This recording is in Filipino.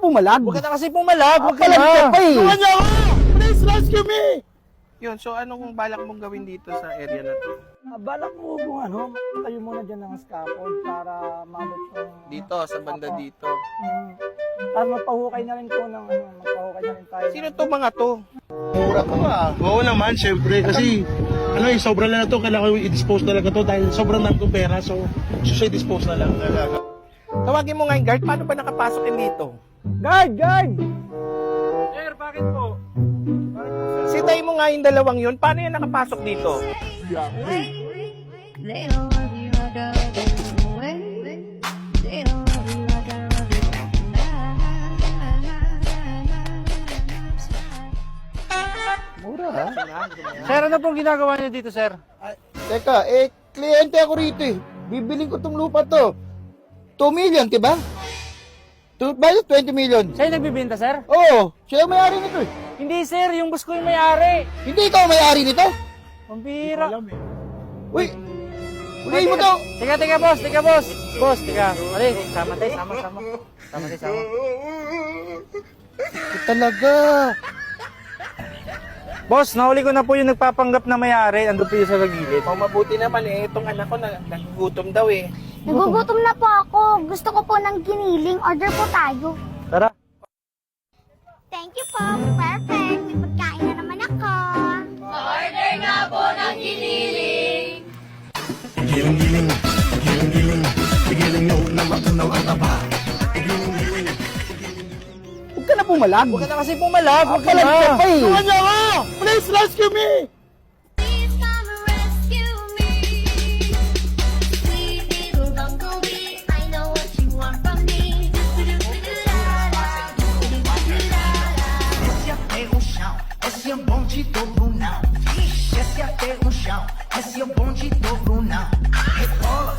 pumalag. Huwag ka na kasi pumalag. Huwag ka Palag ka na. pa eh. Tulungan niyo ako! Please rescue me! Yun, so anong balak mong gawin dito sa area na to? Balak ko kung tayo muna dyan ng scaffold para mabot yung... Dito, sa banda Apo. dito. Para magpahukay na rin po ng magpahukay na rin tayo. Sino to mga to? Mura to ah. Oo naman, syempre. Kasi, sobra lang na to. Kailangan ko i-dispose talaga to dahil sobrang dami kong pera. So, i-dispose na lang. Tawagin mo nga yung guard, paano ba nakapasok yun dito? Guard! Guard! Sir, bakit po? Sitayin mo nga yung dalawang yun, paano yan nakapasok dito? They don't love you like I love you. They don't love you like I love you. Mura ha? Sir, ano pong ginagawa niyo dito, sir? Teka, kliyente ako rito eh. Bibiling ko tong lupa to. 2 million, diba? Bakit 20 million? Siya yung nagbibenta, sir? Oo, siya ang may-ari nito eh. Hindi, sir. Yung boss ko yung may-ari. Hindi ikaw ang may-ari nito? Pambira. Uy, ulihin mo to. Tika, boss. Boss, tika. Ali, sama tayo, sama. Sama tayo, sama. Talaga. Boss, nahuli ko na po yung nagpapanggap na may-ari. Ando po yung sa gilid. O mabuti naman eh, itong anak ko nagugutom daw eh. Nagugutom na po ako. Gusto ko po ng giniling. Order po tayo. Tara. Thank you po. Perfect. May pagkain na naman ako. Huwag ka na pumalag. Huwag ka na kasi pumalag, huwag ka Palag ka na. pa eh. Tulungan niyo ako! Please rescue me! Please come and rescue me. Sweet little bumblebee, I know what you want from me. Esse até o chão, esse é um bonde do Brunão. Ixi, esse até o chão, esse é um bonde do Brunão. Rebola,